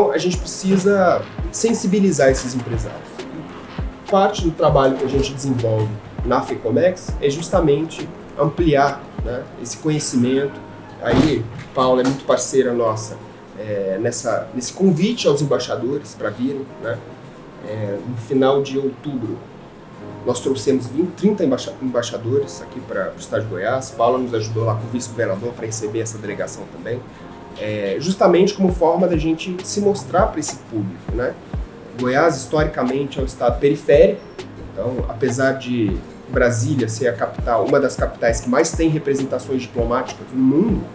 Então, a gente precisa sensibilizar esses empresários. Parte do trabalho que a gente desenvolve na FECOMEX é justamente ampliar, né, esse conhecimento. Aí, Paula é muito parceira nossa nesse convite aos embaixadores para virem, né? No final de outubro, nós trouxemos 30 embaixadores aqui para o estado de Goiás. Paula nos ajudou lá com o vice-governador para receber essa delegação também, justamente como forma da gente se mostrar para esse público, né? Goiás, historicamente, é um estado periférico, então, apesar de Brasília ser a capital, uma das capitais que mais tem representações diplomáticas no mundo,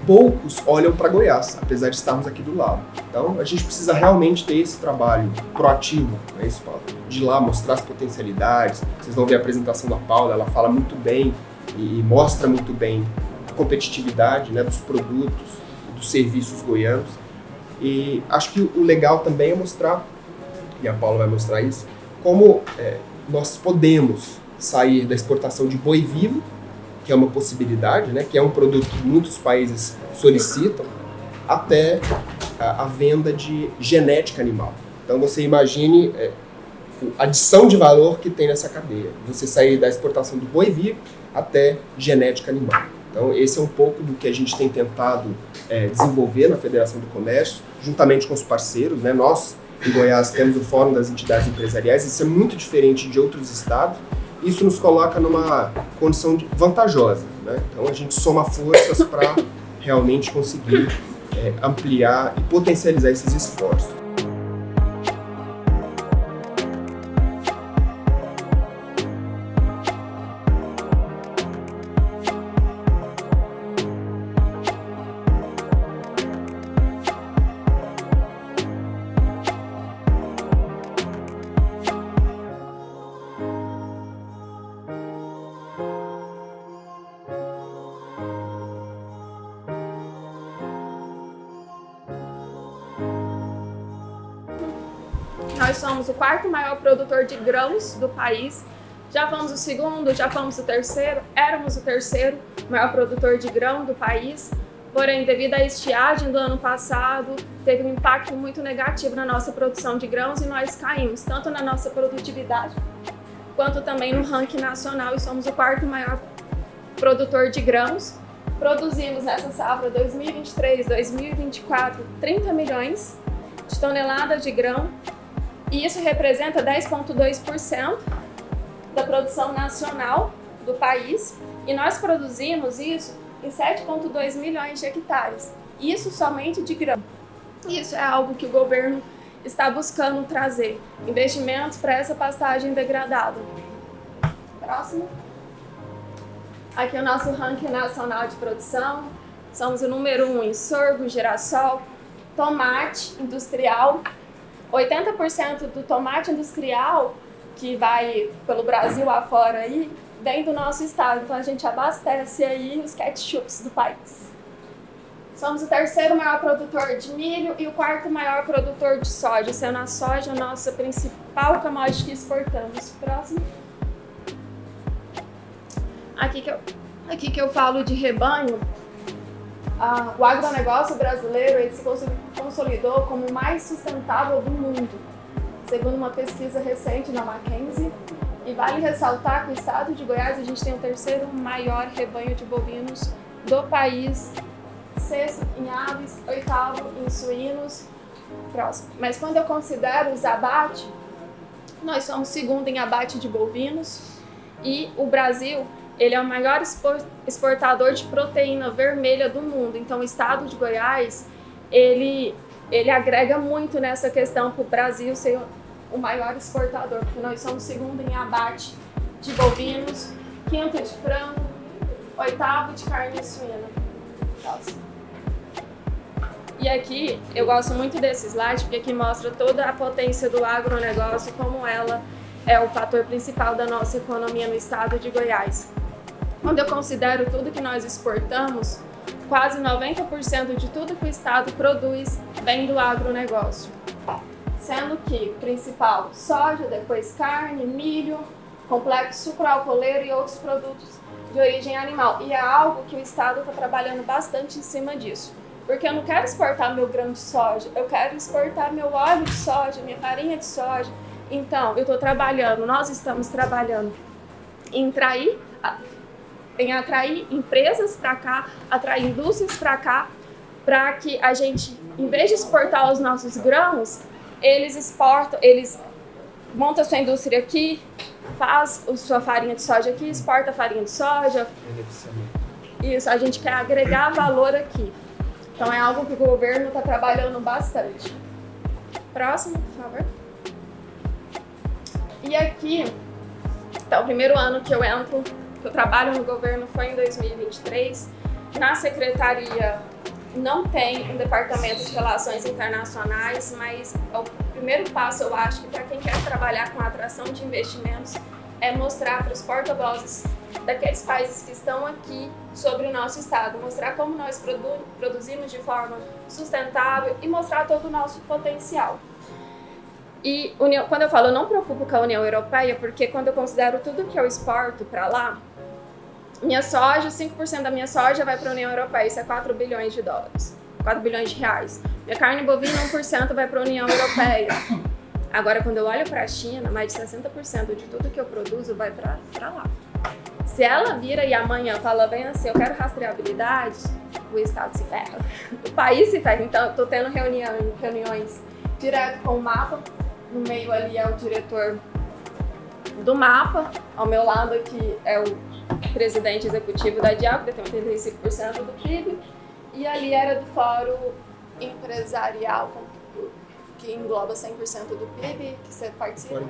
poucos olham para Goiás, apesar de estarmos aqui do lado. Então, a gente precisa realmente ter esse trabalho proativo, é isso, Paula, de ir lá mostrar as potencialidades. Vocês vão ver a apresentação da Paula, ela fala muito bem e mostra muito bem a competitividade, né, dos produtos, dos serviços goianos. E acho que o legal também é mostrar, e a Paula vai mostrar isso, como nós podemos sair da exportação de boi vivo, que é uma possibilidade, né, que é um produto que muitos países solicitam, até a venda de genética animal. Então você imagine a adição de valor que tem nessa cadeia. Você sair da exportação do boi vivo até genética animal. Então esse é um pouco do que a gente tem tentado desenvolver na Federação do Comércio, juntamente com os parceiros, né? Nós, em Goiás, temos o Fórum das Entidades Empresariais, isso é muito diferente de outros estados. Isso nos coloca numa condição vantajosa, né? Então a gente soma forças para realmente conseguir ampliar e potencializar esses esforços. Nós somos o quarto maior produtor de grãos do país. Já fomos o segundo, já fomos o terceiro, éramos o terceiro maior produtor de grão do país. Porém, devido à estiagem do ano passado, teve um impacto muito negativo na nossa produção de grãos e nós caímos, tanto na nossa produtividade, quanto também no ranking nacional, e somos o quarto maior produtor de grãos. Produzimos nessa safra 2023-2024 30 milhões de toneladas de grão, e isso representa 10,2% da produção nacional do país, e nós produzimos isso em 7,2 milhões de hectares, isso somente de grão. Isso é algo que o governo está buscando trazer, investimentos para essa pastagem degradada. Próximo. Aqui é o nosso ranking nacional de produção. Somos o número 1 em sorgo, girassol, tomate industrial. 80% do tomate industrial que vai pelo Brasil afora aí, vem do nosso estado. Então a gente abastece aí os ketchups do país. Somos o terceiro maior produtor de milho e o quarto maior produtor de soja, sendo a soja a nossa principal commodity que exportamos. Próximo. Aqui que eu falo de rebanho, o agronegócio brasileiro ele se consolidou como o mais sustentável do mundo, segundo uma pesquisa recente da McKinsey. E vale ressaltar que o estado de Goiás a gente tem o terceiro maior rebanho de bovinos do país, sexto em aves, oitavo em suínos. Próximo. Mas quando eu considero os abates, nós somos segundo em abate de bovinos, e o Brasil ele é o maior exportador de proteína vermelha do mundo. Então o estado de Goiás ele agrega muito nessa questão para o Brasil ser o maior exportador, porque nós somos segundo em abate de bovinos, quinto de frango, oitavo de carne suína. Próximo. E aqui eu gosto muito desse slide, porque aqui mostra toda a potência do agronegócio, como ela é o fator principal da nossa economia no estado de Goiás. Quando eu considero tudo que nós exportamos, quase 90% de tudo que o estado produz vem do agronegócio. Sendo que o principal, soja, depois carne, milho, complexo sucroalcooleiro e outros produtos de origem animal. E é algo que o estado está trabalhando bastante em cima disso. Porque eu não quero exportar meu grão de soja, eu quero exportar meu óleo de soja, minha farinha de soja. Então, nós estamos trabalhando em atrair empresas para cá, atrair indústrias para cá, para que a gente, em vez de exportar os nossos grãos, eles montam a sua indústria aqui, faz a sua farinha de soja aqui, exporta a farinha de soja. Isso, a gente quer agregar valor aqui. Então é algo que o governo está trabalhando bastante. Próximo, por favor. E aqui, então, o primeiro ano que eu trabalho no governo foi em 2023. Na secretaria não tem um departamento de relações internacionais, mas o primeiro passo, eu acho, que para quem quer trabalhar com atração de investimentos é mostrar para os porta-vozes daqueles países que estão aqui sobre o nosso estado, mostrar como nós produzimos de forma sustentável e mostrar todo o nosso potencial. E quando eu falo, eu não me preocupo com a União Europeia, porque quando eu considero tudo que eu exporto para lá, minha soja, 5% da minha soja vai para a União Europeia, isso é 4 bilhões de dólares, 4 bilhões de reais. Minha carne bovina, 1% vai para a União Europeia. Agora, quando eu olho para a China, mais de 60% de tudo que eu produzo vai para lá. Se ela vira e amanhã fala bem assim, eu quero rastreabilidade, o Estado se ferra, o país se ferra. Então, eu estou tendo reuniões direto com o MAPA, no meio ali é o diretor do MAPA, ao meu lado aqui é o presidente executivo da DIAL, que tem 85% do PIB, e ali era do Fórum Empresarial, que engloba 100% do PIB, que você participa.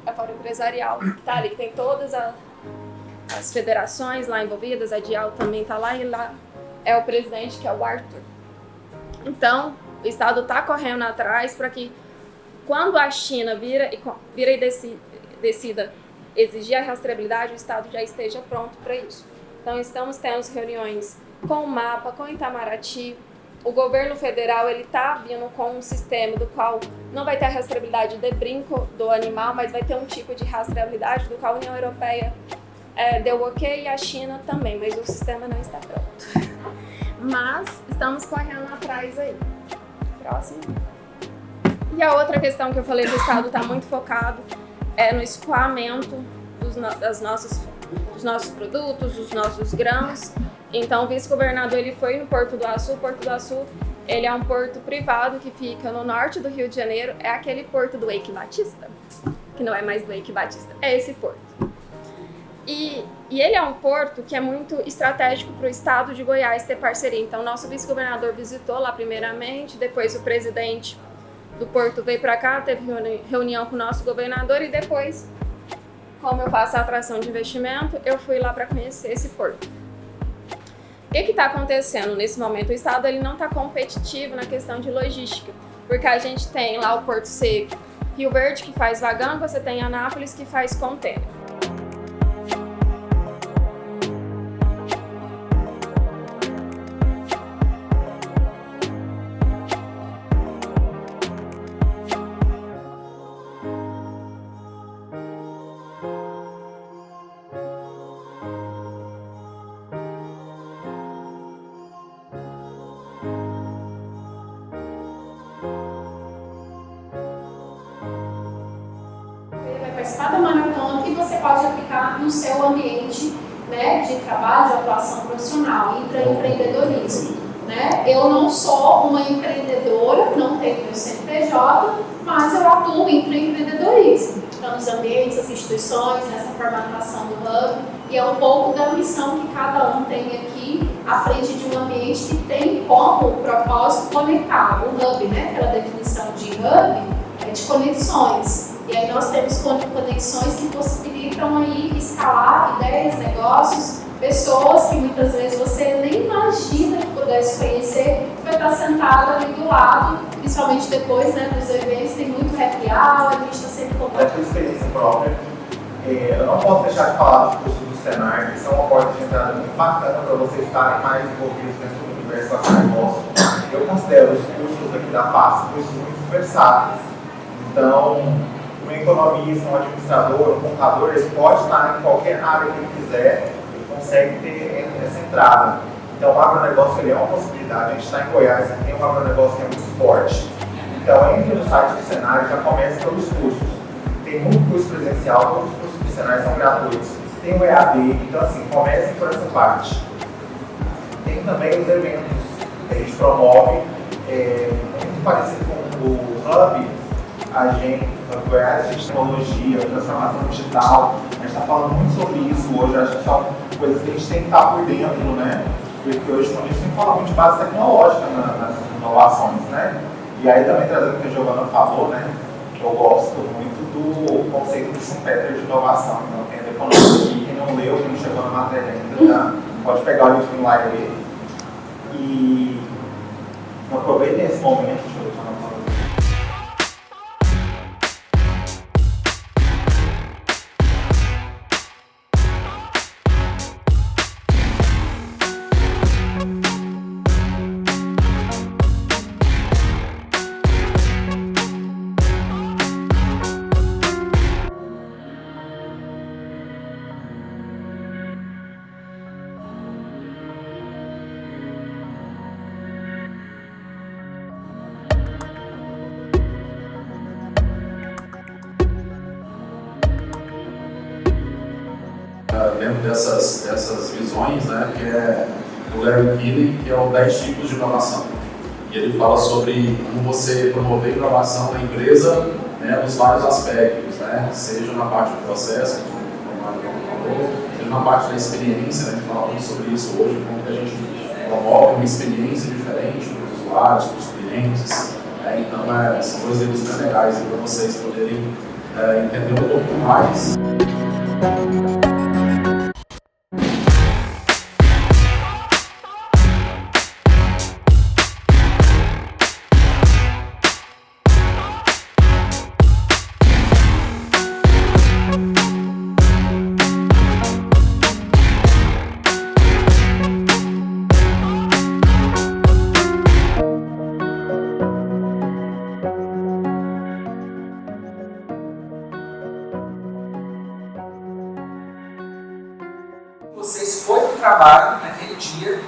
É o Fórum Empresarial, que tá ali, que tem todas as federações lá envolvidas, a DIAL também está lá, e lá é o presidente, que é o Arthur. Então, o Estado está correndo atrás para que, quando a China vira e decida exigir a rastreabilidade, o Estado já esteja pronto para isso. Então, estamos tendo reuniões com o MAPA, com o Itamaraty. O governo federal está vindo com um sistema do qual não vai ter a rastreabilidade de brinco do animal, mas vai ter um tipo de rastreabilidade do qual a União Europeia deu ok, e a China também, mas o sistema não está pronto. Mas estamos correndo atrás aí. Próximo. E a outra questão que eu falei, do Estado está muito focado no escoamento dos nossos produtos, dos nossos grãos. Então, o vice-governador ele foi no Porto do Açu. Porto do Açu ele é um porto privado que fica no norte do Rio de Janeiro. É aquele porto do Eike Batista, que não é mais do Eike Batista, é esse porto. E ele é um porto que é muito estratégico para o estado de Goiás ter parceria. Então, nosso vice-governador visitou lá primeiramente, depois o presidente do porto veio para cá, teve reunião com o nosso governador, e depois, como eu faço a atração de investimento, eu fui lá para conhecer esse porto. O que está acontecendo nesse momento? O estado ele não está competitivo na questão de logística, porque a gente tem lá o Porto Seco, Rio Verde, que faz vagão, você tem Anápolis, que faz contêiner. Participar da maratona que você pode aplicar no seu ambiente, né, de trabalho, de atuação profissional, empreendedorismo. Né? Eu não sou uma empreendedora, não tenho meu CNPJ, mas eu atuo em empreendedorismo. Então, nos ambientes, as instituições, nessa formatação do Hub, e é um pouco da missão que cada um tem aqui à frente de um ambiente que tem como propósito conectar. O Hub, né, aquela definição de Hub, é de conexões. E aí nós temos conexões que possibilitam aí escalar ideias, negócios, pessoas que muitas vezes você nem imagina que pudesse conhecer, vai estar sentado ali do lado, principalmente depois, né, dos eventos, tem muito happy hour, a gente está sempre contando. Da tua experiência própria, eu não posso deixar de falar dos cursos do Senar, que são uma porta de entrada muito bacana para vocês estarem mais envolvidos dentro do universo agronegócio. Eu considero os cursos aqui da FACE cursos muito versáteis. Então, um economista, um administrador, um contador, ele pode estar em qualquer área que ele quiser, ele consegue ter essa entrada. Então o agronegócio ele é uma possibilidade. A gente está em Goiás, tem um agronegócio que é muito forte. Então entre no site do Senai, já começa pelos cursos. Tem muito curso presencial, todos os cursos do Senai são gratuitos. Tem o EAD, então assim, comece por essa parte. Tem também os eventos que a gente promove, muito parecido com o Hub, no Goiás, a gente tem tecnologia, transformação digital, a gente está falando muito sobre isso hoje, acho que são coisas que a gente tem que estar por dentro, né? Porque hoje a gente tem que falar muito de base tecnológica nas inovações, né? E aí também trazendo o que a Giovana falou, né? Eu gosto muito do conceito do Schumpeter de inovação, então quem é da economia aqui, quem não leu, quem não chegou na matéria ainda, tá? Pode pegar o livro lá e ler. E aproveitem esse momento, deixa eu falar. Dentro dessas visões, né, que é o Larry Keeley, que é o 10 tipos de inovação. E ele fala sobre como você promover inovação na empresa, né, nos vários aspectos, né, seja na parte do processo, como o Mário falou, seja na parte da experiência, né, a gente fala muito sobre isso hoje, como que a gente promove uma experiência diferente para os usuários, para os clientes. Então, são dois livros bem legais para vocês poderem entender um pouco mais. Vocês foram para o trabalho naquele dia,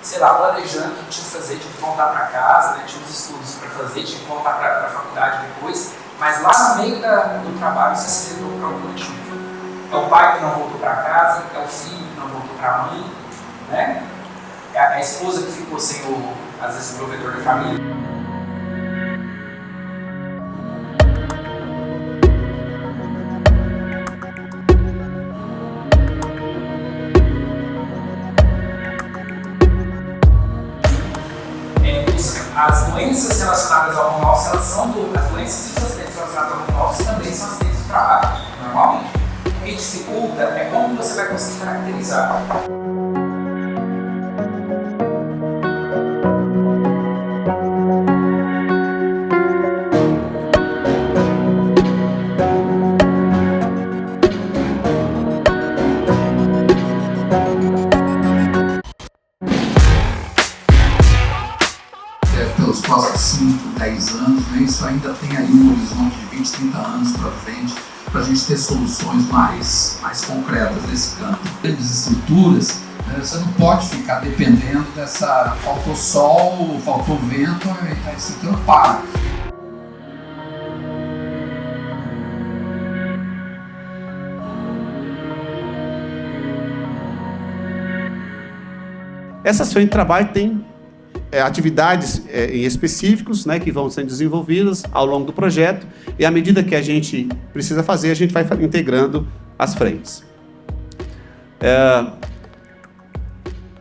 sei lá, planejando o que tinha que fazer, tinha que voltar para casa, né, tinha uns estudos para fazer, tinha que voltar para a faculdade depois, mas lá no meio do trabalho você se lembrou por algum motivo. É o pai que não voltou para casa, é o filho que não voltou para a mãe, né? É a esposa que ficou sem às vezes, o provedor da família. As doenças relacionadas ao home office, as doenças e os acidentes relacionados ao home office também são acidentes do trabalho, normalmente. O que dificulta é como você vai conseguir caracterizar. Pelos próximos 5, 10 anos, né? Isso ainda tem aí um horizonte de 20, 30 anos para frente, para a gente ter soluções mais concretas nesse campo. Grandes estruturas, você não pode ficar dependendo dessa, faltou sol, faltou vento, aí você tem um para. Essas frentes de trabalho têm atividades em específicos, né, que vão sendo desenvolvidas ao longo do projeto, e à medida que a gente precisa fazer, a gente vai integrando as frentes.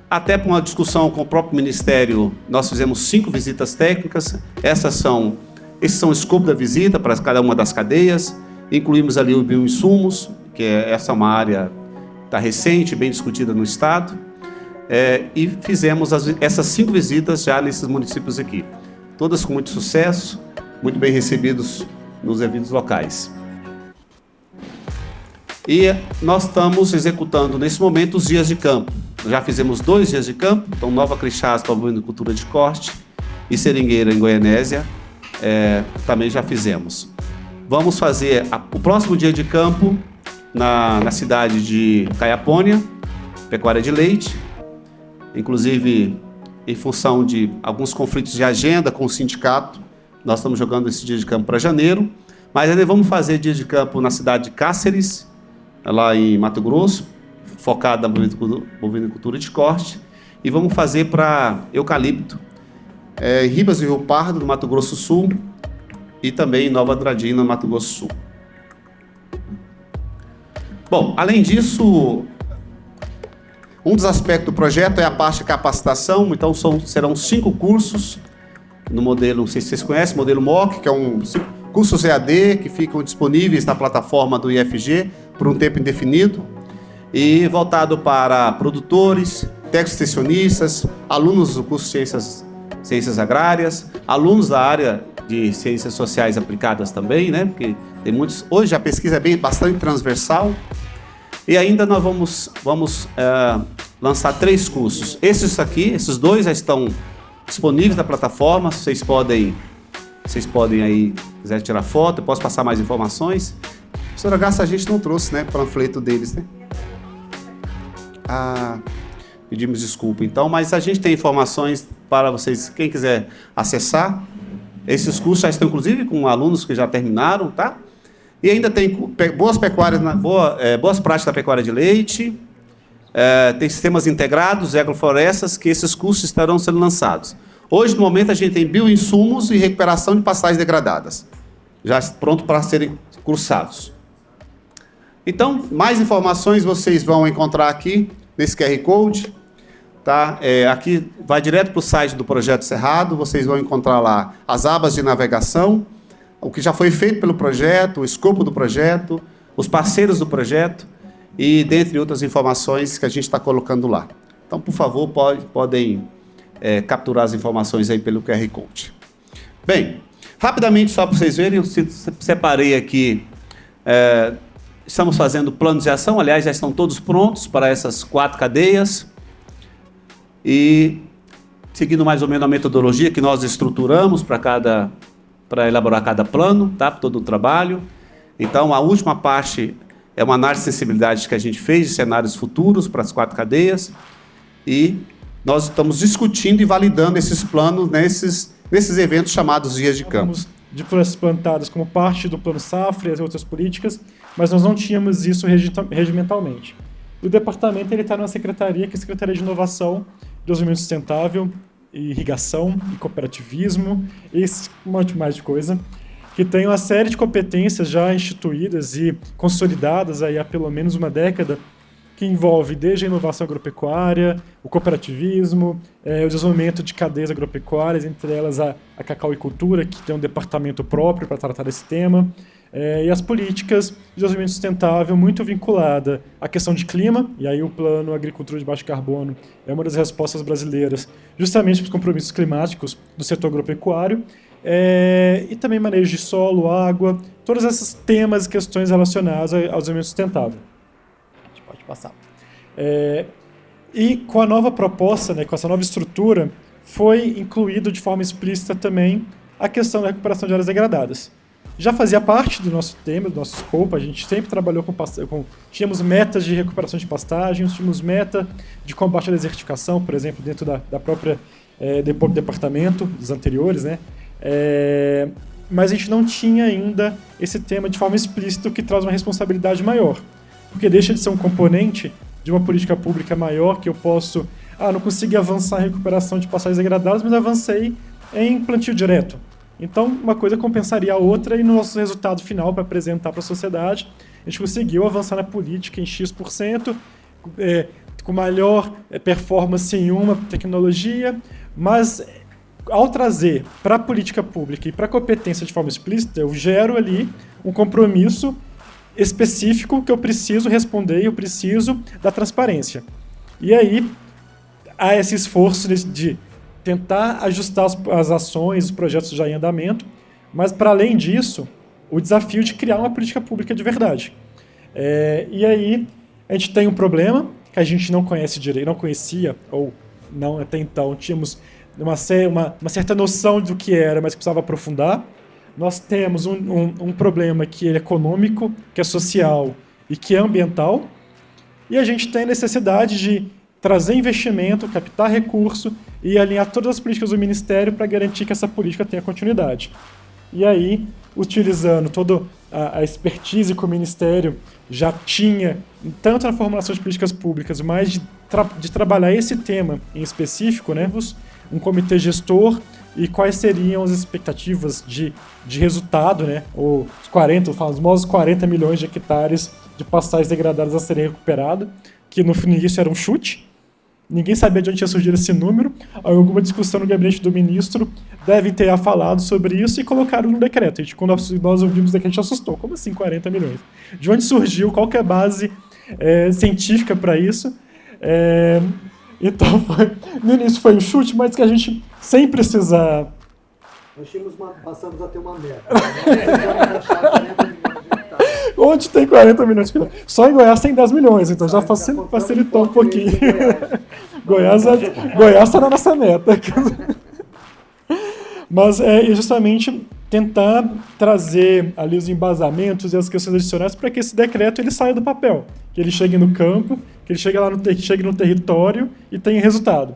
Até para uma discussão com o próprio Ministério, nós fizemos 5 visitas técnicas. Esses são o escopo da visita para cada uma das cadeias. Incluímos ali o bioinsumos, que essa é uma área tá recente, bem discutida no Estado. E fizemos essas 5 visitas já nesses municípios aqui. Todas com muito sucesso, muito bem recebidos nos eventos locais. E nós estamos executando nesse momento os dias de campo. Já fizemos 2 dias de campo, então Nova Crixás promovendo cultura de corte e Seringueira em Goianésia também já fizemos. Vamos fazer o próximo dia de campo na cidade de Caiapônia, pecuária de leite. inclusive em função de alguns conflitos de agenda com o sindicato, nós estamos jogando esse dia de campo para janeiro, mas ainda vamos fazer dia de campo na cidade de Cáceres, lá em Mato Grosso, focado na bovinocultura de corte, e vamos fazer para eucalipto, em Ribas do Rio Pardo, no Mato Grosso do Sul, e também em Nova Andradina, no Mato Grosso do Sul. Bom, além disso, um dos aspectos do projeto é a parte de capacitação, então serão 5 cursos no modelo, não sei se vocês conhecem, modelo MOOC, que é cursos EAD que ficam disponíveis na plataforma do IFG por um tempo indefinido, e voltado para produtores, técnicos extensionistas, alunos do curso de Ciências Agrárias, alunos da área de Ciências Sociais Aplicadas também, né? Porque tem muitos. Hoje a pesquisa é bastante transversal. E ainda nós vamos lançar 3 cursos. Esses 2 já estão disponíveis na plataforma. Vocês podem aí, quiser tirar foto, eu posso passar mais informações. A professora Garça, a gente não trouxe, né, panfleto deles, né? Pedimos desculpa, então, mas a gente tem informações para vocês, quem quiser acessar. Esses cursos já estão, inclusive, com alunos que já terminaram, tá? E ainda tem boas práticas da pecuária de leite, tem sistemas integrados, agroflorestas, que esses cursos estarão sendo lançados. Hoje, no momento, a gente tem bioinsumos e recuperação de pastagens degradadas, já pronto para serem cursados. Então, mais informações vocês vão encontrar aqui, nesse QR Code. Tá? Aqui vai direto para o site do Projeto Cerrado, vocês vão encontrar lá as abas de navegação, o que já foi feito pelo projeto, o escopo do projeto, os parceiros do projeto e dentre outras informações que a gente está colocando lá. Então, por favor, podem capturar as informações aí pelo QR Code. Bem, rapidamente, só para vocês verem, eu separei aqui, estamos fazendo planos de ação, aliás, já estão todos prontos para essas 4 cadeias, e seguindo mais ou menos a metodologia que nós estruturamos para elaborar cada plano, tá? Todo o trabalho. Então, a última parte é uma análise de sensibilidade que a gente fez de cenários futuros para as 4 cadeias, e nós estamos discutindo e validando esses planos nesses eventos chamados dias de campo. De florestas plantadas como parte do Plano Safra e as outras políticas, mas nós não tínhamos isso regimentalmente. O departamento está numa secretaria, que é a Secretaria de Inovação, Desenvolvimento Sustentável, Irrigação e Cooperativismo, e um monte mais de coisa, que tem uma série de competências já instituídas e consolidadas aí há pelo menos uma década, que envolve desde a inovação agropecuária, o cooperativismo, o desenvolvimento de cadeias agropecuárias, entre elas a cacauicultura, que tem um departamento próprio para tratar desse tema, e as políticas de desenvolvimento sustentável muito vinculada à questão de clima, e aí o Plano Agricultura de Baixo Carbono é uma das respostas brasileiras justamente para os compromissos climáticos do setor agropecuário, e também manejo de solo, água, todos esses temas e questões relacionadas ao desenvolvimento sustentável. A gente pode passar. E com a nova proposta, né, com essa nova estrutura, foi incluído de forma explícita também a questão da recuperação de áreas degradadas. Já fazia parte do nosso tema, do nosso escopo, a gente sempre trabalhou tínhamos metas de recuperação de pastagens, tínhamos meta de combate à desertificação, por exemplo, dentro da própria departamento, dos anteriores, né? Mas a gente não tinha ainda esse tema de forma explícita, o que traz uma responsabilidade maior, porque deixa de ser um componente de uma política pública maior, que eu posso, não consegui avançar em recuperação de pastagens degradadas, mas avancei em plantio direto. Então, uma coisa compensaria a outra, e no nosso resultado final, para apresentar para a sociedade, a gente conseguiu avançar na política em X%, com maior performance em uma tecnologia, mas ao trazer para a política pública e para a competência de forma explícita, eu gero ali um compromisso específico que eu preciso responder, eu preciso da transparência. E aí, há esse esforço de tentar ajustar as ações, os projetos já em andamento, mas, para além disso, o desafio de criar uma política pública de verdade. E aí, a gente tem um problema que a gente não conhece direito, não conhecia, ou não até então, tínhamos uma certa noção do que era, mas precisava aprofundar. Nós temos um problema que é econômico, que é social e que é ambiental, e a gente tem a necessidade de trazer investimento, captar recurso e alinhar todas as políticas do Ministério para garantir que essa política tenha continuidade. E aí, utilizando toda a expertise que o Ministério já tinha, tanto na formulação de políticas públicas, mas de trabalhar esse tema em específico, né, um comitê gestor e quais seriam as expectativas de resultado, né, os 40 milhões de hectares de pastagens degradadas a serem recuperados, que no início era um chute. Ninguém sabia de onde tinha surgido esse número. Alguma discussão no gabinete do ministro devem ter falado sobre isso e colocaram no decreto. Quando nós ouvimos o decreto, a gente assustou. Como assim 40 milhões? De onde surgiu? Qual que é a base científica para isso? Então, no início foi um chute, mas que a gente, sem precisar... Passamos a ter uma meta. Onde tem 40 milhões de hectares? Só em Goiás tem 10 milhões, então já facilitou um pouquinho. Goiás está na nossa meta. Mas é justamente tentar trazer ali os embasamentos e as questões adicionais para que esse decreto ele saia do papel, que ele chegue no campo, que ele chegue no território e tenha resultado.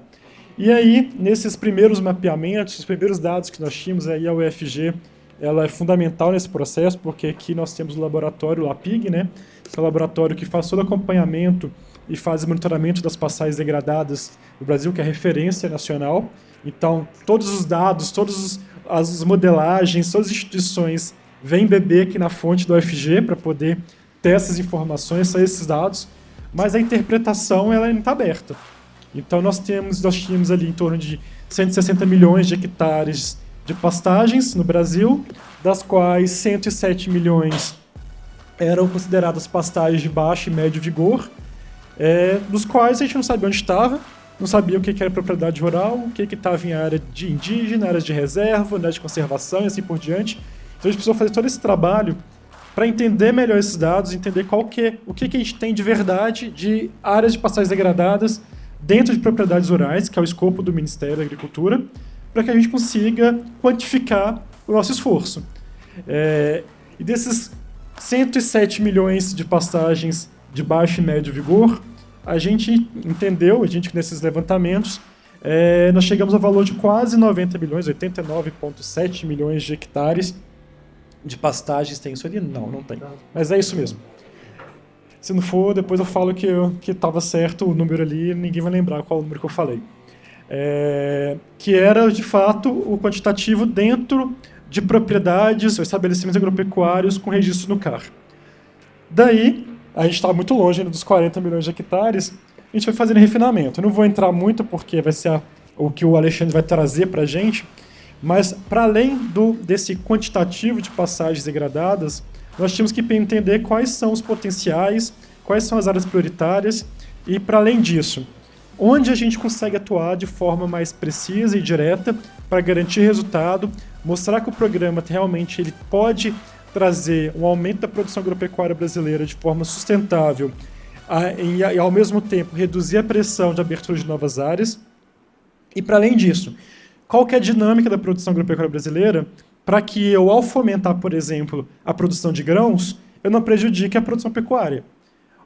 E aí, nesses primeiros mapeamentos, os primeiros dados que nós tínhamos, aí a UFG ela é fundamental nesse processo, porque aqui nós temos o laboratório LAPIG, né, que é o laboratório que faz todo o acompanhamento e faz o monitoramento das pastagens degradadas no Brasil, que é referência nacional. Então, todos os dados, todas as modelagens, todas as instituições vêm beber aqui na fonte do UFG para poder ter essas informações, esses dados, mas a interpretação ela não está aberta. Então, nós tínhamos ali em torno de 160 milhões de hectares de pastagens no Brasil, das quais 107 milhões eram consideradas pastagens de baixo e médio vigor, dos quais a gente não sabia onde estava, não sabia o que era propriedade rural, o que estava em área de indígena, áreas de reserva, área de conservação e assim por diante. Então a gente precisou fazer todo esse trabalho para entender melhor esses dados, entender o que a gente tem de verdade de áreas de pastagens degradadas dentro de propriedades rurais, que é o escopo do Ministério da Agricultura, para que a gente consiga quantificar o nosso esforço. E desses 107 milhões de pastagens de baixo e médio vigor, a gente entendeu, nesses levantamentos, nós chegamos ao valor de quase 90 milhões, 89,7 milhões de hectares de pastagens. Tem isso ali? Não tem. Mas é isso mesmo. Se não for, depois eu falo que estava certo o número ali, ninguém vai lembrar qual o número que eu falei. Que era, de fato, o quantitativo dentro de propriedades ou estabelecimentos agropecuários com registro no CAR. Daí, a gente estava muito longe ainda dos 40 milhões de hectares, a gente vai fazendo refinamento. Eu não vou entrar muito porque vai ser o que o Alexandre vai trazer para a gente, mas para além desse quantitativo de passagens degradadas, nós tínhamos que entender quais são os potenciais, quais são as áreas prioritárias e, para além disso, onde a gente consegue atuar de forma mais precisa e direta para garantir resultado, mostrar que o programa realmente ele pode trazer um aumento da produção agropecuária brasileira de forma sustentável e, ao mesmo tempo, reduzir a pressão de abertura de novas áreas. E, para além disso, qual que é a dinâmica da produção agropecuária brasileira para que eu, ao fomentar, por exemplo, a produção de grãos, eu não prejudique a produção pecuária.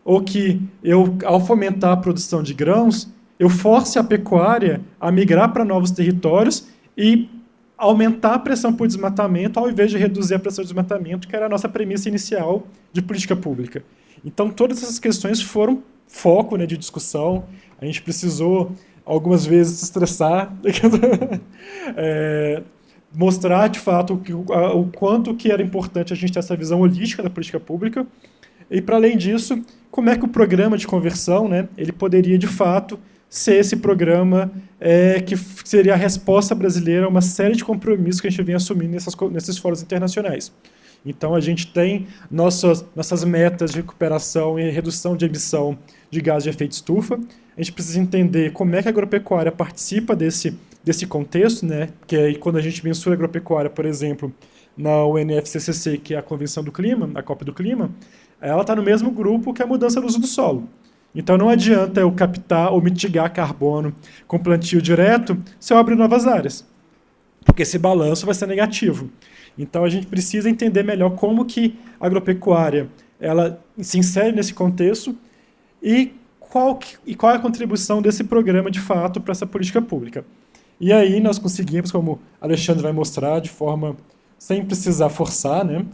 Ou que eu, ao fomentar a produção de grãos, eu force a pecuária a migrar para novos territórios e aumentar a pressão por desmatamento ao invés de reduzir a pressão de desmatamento, que era a nossa premissa inicial de política pública. Então, todas essas questões foram foco, né, de discussão. A gente precisou, algumas vezes, se estressar, mostrar, de fato, o quanto que era importante a gente ter essa visão holística da política pública. E, para além disso, como é que o programa de conversão, né, ele poderia, de fato, ser esse programa que seria a resposta brasileira a uma série de compromissos que a gente vem assumindo nesses fóruns internacionais. Então, a gente tem nossas metas de recuperação e redução de emissão de gás de efeito estufa. A gente precisa entender como é que a agropecuária participa desse contexto, né? Que é quando a gente mensura a agropecuária, por exemplo, na UNFCCC, que é a Convenção do Clima, a COP do Clima, ela está no mesmo grupo que a mudança do uso do solo. Então não adianta eu captar ou mitigar carbono com plantio direto se eu abrir novas áreas, porque esse balanço vai ser negativo. Então a gente precisa entender melhor como que a agropecuária ela se insere nesse contexto e qual é a contribuição desse programa, de fato, para essa política pública. E aí nós conseguimos, como Alexandre vai mostrar, de forma sem precisar forçar, né?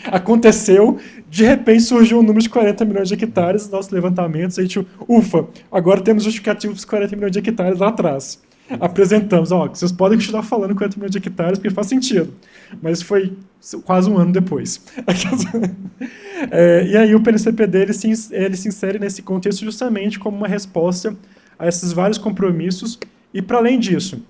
Aconteceu, de repente surgiu um número de 40 milhões de hectares nos nossos levantamentos, a gente, ufa, agora temos justificativo para os 40 milhões de hectares lá atrás. Apresentamos, vocês podem continuar falando 40 milhões de hectares, porque faz sentido. Mas foi quase um ano depois. E aí o PNCPD ele se insere nesse contexto justamente como uma resposta a esses vários compromissos. E, para além disso,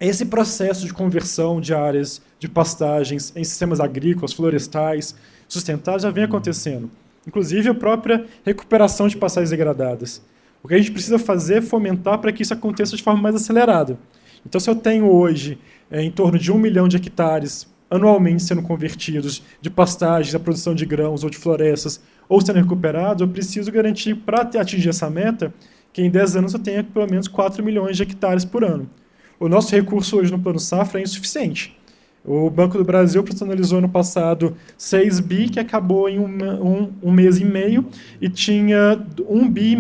esse processo de conversão de áreas de pastagens em sistemas agrícolas, florestais, sustentáveis já vem acontecendo. Inclusive a própria recuperação de pastagens degradadas. O que a gente precisa fazer é fomentar para que isso aconteça de forma mais acelerada. Então, se eu tenho hoje em torno de 1 milhão de hectares anualmente sendo convertidos de pastagens à produção de grãos ou de florestas, ou sendo recuperados, eu preciso garantir, para atingir essa meta, que em 10 anos eu tenha pelo menos 4 milhões de hectares por ano. O nosso recurso hoje no Plano Safra é insuficiente. O Banco do Brasil personalizou no passado 6 bi, que acabou em um mês e meio, e tinha 1,5 bi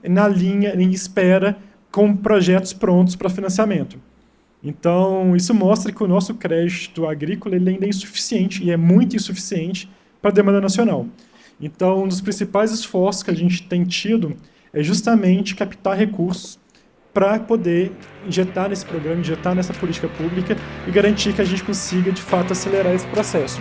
na linha, em espera, com projetos prontos para financiamento. Então, isso mostra que o nosso crédito agrícola ele ainda é insuficiente, e é muito insuficiente, para a demanda nacional. Então, um dos principais esforços que a gente tem tido é justamente captar recursos para poder injetar nesse programa, injetar nessa política pública e garantir que a gente consiga, de fato, acelerar esse processo.